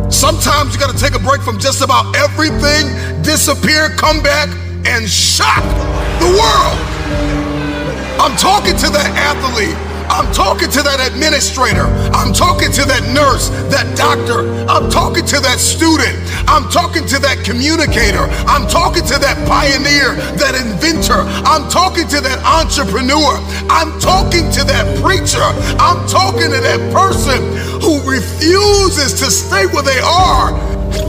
Sometimes you gotta take a break from just about everything, disappear, come back, and shock the world. I'm talking to that athlete. I'm talking to that administrator. I'm talking to that nurse, that doctor. I'm talking to that student. I'm talking to that communicator. I'm talking to that pioneer, that inventor. I'm talking to that entrepreneur. I'm talking to that preacher. I'm talking to that person who refuses to stay where they are.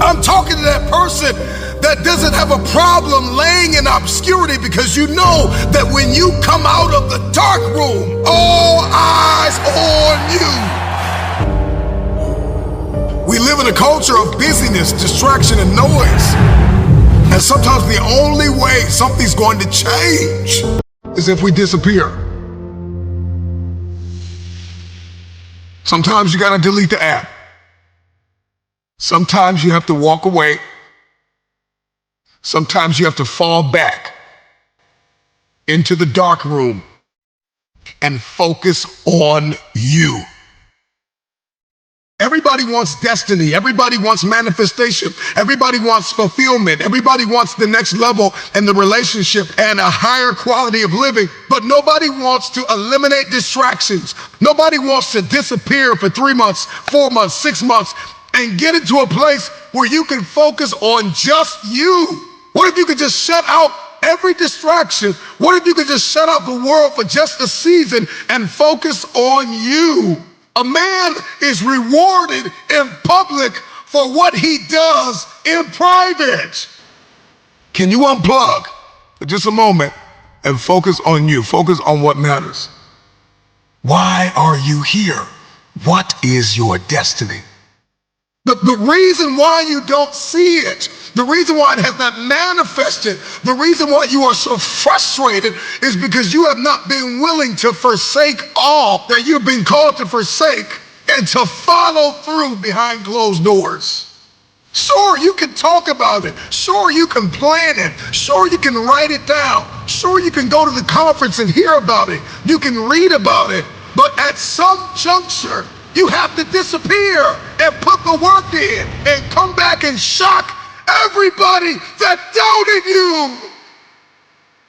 I'm talking to that person that doesn't have a problem laying in obscurity, because you know that when you come out of the dark room, all eyes on you. We live in a culture of busyness, distraction, and noise. And sometimes the only way something's going to change is if we disappear. Sometimes you gotta delete the app. Sometimes you have to walk away. Sometimes you have to fall back into the dark room and focus on you. Everybody wants destiny. Everybody wants manifestation. Everybody wants fulfillment. Everybody wants the next level in the relationship and a higher quality of living. But nobody wants to eliminate distractions. Nobody wants to disappear for 3 months, 4 months, 6 months, and get into a place where you can focus on just you. What if you could just shut out every distraction? What if you could just shut out the world for just a season and focus on you? A man is rewarded in public for what he does in private. Can you unplug for just a moment and focus on you? Focus on what matters. Why are you here? What is your destiny? The reason why you don't see it, the reason why it has not manifested, the reason why you are so frustrated is because you have not been willing to forsake all that you've been called to forsake and to follow through behind closed doors. Sure, you can talk about it. Sure, you can plan it. Sure, you can write it down. Sure, you can go to the conference and hear about it. You can read about it. But at some juncture, you have to disappear and put the work in and come back and shock everybody that doubted you.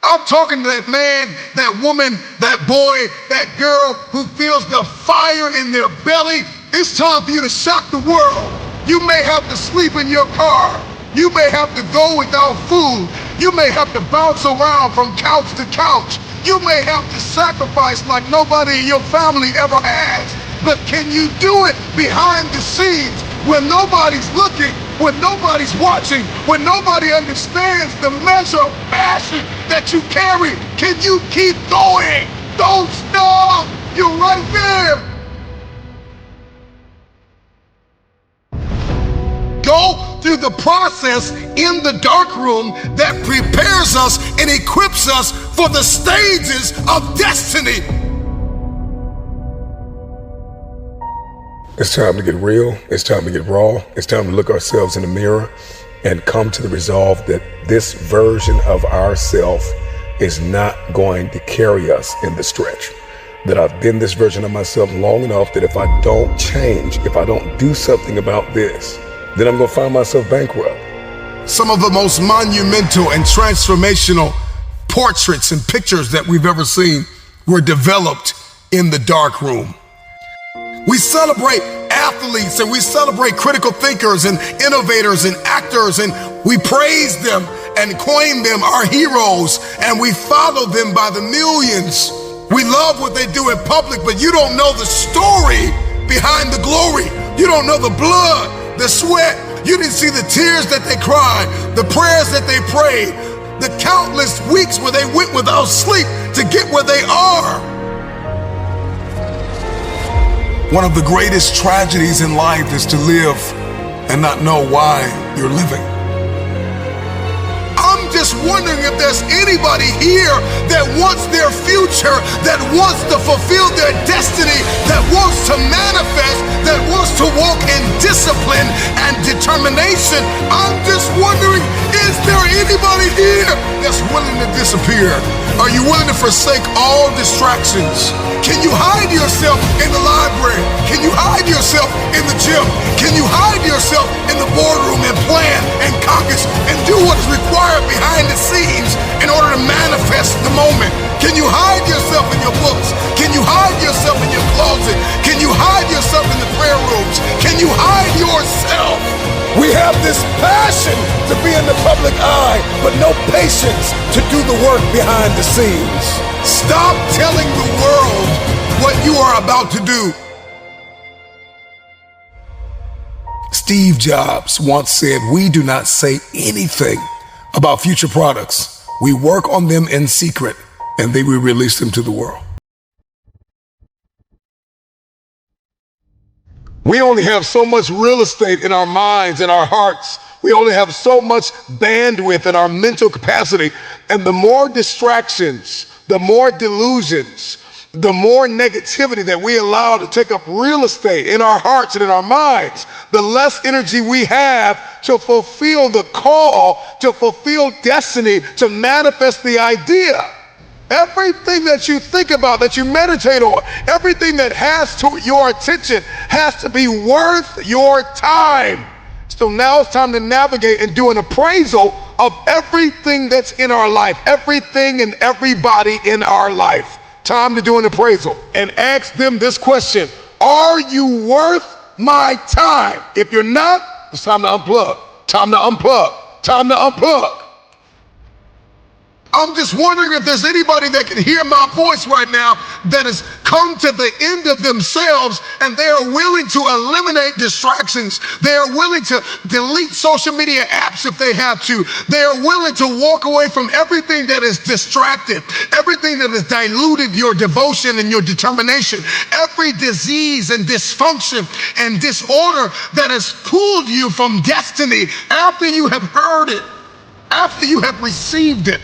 I'm talking to that man, that woman, that boy, that girl who feels the fire in their belly. It's time for you to shock the world. You may have to sleep in your car. You may have to go without food. You may have to bounce around from couch to couch. You may have to sacrifice like nobody in your family ever has. But can you do it behind the scenes when nobody's looking, when nobody's watching, when nobody understands the measure of passion that you carry? Can you keep going? Don't stop. You're right there. Go through the process in the dark room that prepares us and equips us for the stages of destiny. It's time to get real. It's time to get raw. It's time to look ourselves in the mirror and come to the resolve that this version of ourself is not going to carry us in the stretch. That I've been this version of myself long enough that if I don't change, if I don't do something about this, then I'm gonna find myself bankrupt. Some of the most monumental and transformational portraits and pictures that we've ever seen were developed in the dark room. We celebrate athletes and we celebrate critical thinkers and innovators and actors, and we praise them and coin them our heroes, and we follow them by the millions. We love what they do in public, but you don't know the story behind the glory. You don't know the blood, the sweat. You didn't see the tears that they cried, the prayers that they prayed, the countless weeks where they went without sleep to get where they are. One of the greatest tragedies in life is to live and not know why you're living. I'm just wondering if there's anybody here that wants their future, that wants to fulfill their destiny, that wants to manifest, that wants to walk in discipline and determination. I'm just wondering, is there anybody here that's willing to disappear? Are you willing to forsake all distractions? Can you hide yourself in the library? Can you hide yourself in the gym? Can you hide yourself in the boardroom and plan and caucus and do what is required behind the scenes in order to manifest the moment? Can you hide yourself in your books? Can you hide yourself in your closet? Can you hide yourself in the prayer rooms? Can you hide yourself? We have this passion to be in the public eye, but no patience to do the work behind the scenes. Stop telling the world what you are about to do. Steve Jobs once said, "We do not say anything about future products. We work on them in secret, and then we release them to the world." We only have so much real estate in our minds and our hearts. We only have so much bandwidth in our mental capacity. And the more distractions, the more delusions, the more negativity that we allow to take up real estate in our hearts and in our minds, the less energy we have to fulfill the call, to fulfill destiny, to manifest the idea. Everything that you think about, that you meditate on, everything that has to your attention has to be worth your time. So now it's time to navigate and do an appraisal of everything that's in our life, everything and everybody in our life. Time to do an appraisal and ask them this question: are you worth my time? If you're not, it's time to unplug. Time to unplug. Time to unplug. I'm just wondering if there's anybody that can hear my voice right now that has come to the end of themselves and they are willing to eliminate distractions. They are willing to delete social media apps if they have to. They are willing to walk away from everything that is distracted, everything that has diluted your devotion and your determination, every disease and dysfunction and disorder that has pulled you from destiny after you have heard it, after you have received it,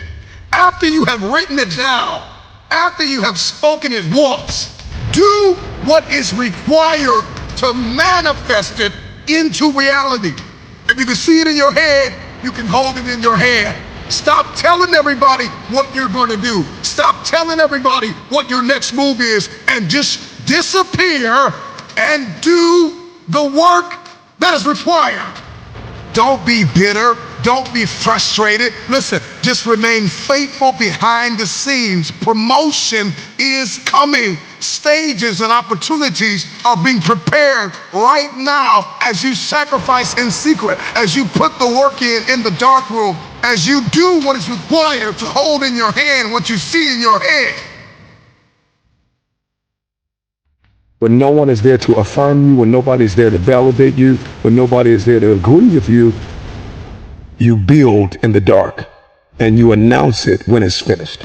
after you have written it down, after you have spoken it once. Do what is required to manifest it into reality. If you can see it in your head, you can hold it in your hand. Stop telling everybody what you're going to do. Stop telling everybody what your next move is, and just disappear and do the work that is required. Don't be bitter. Don't be frustrated. Listen, just remain faithful behind the scenes. Promotion is coming. Stages and opportunities are being prepared right now as you sacrifice in secret, as you put the work in the dark room, as you do what is required to hold in your hand what you see in your head. When no one is there to affirm you, when nobody's there to validate you, when nobody is there to agree with you, you build in the dark and you announce it when it's finished.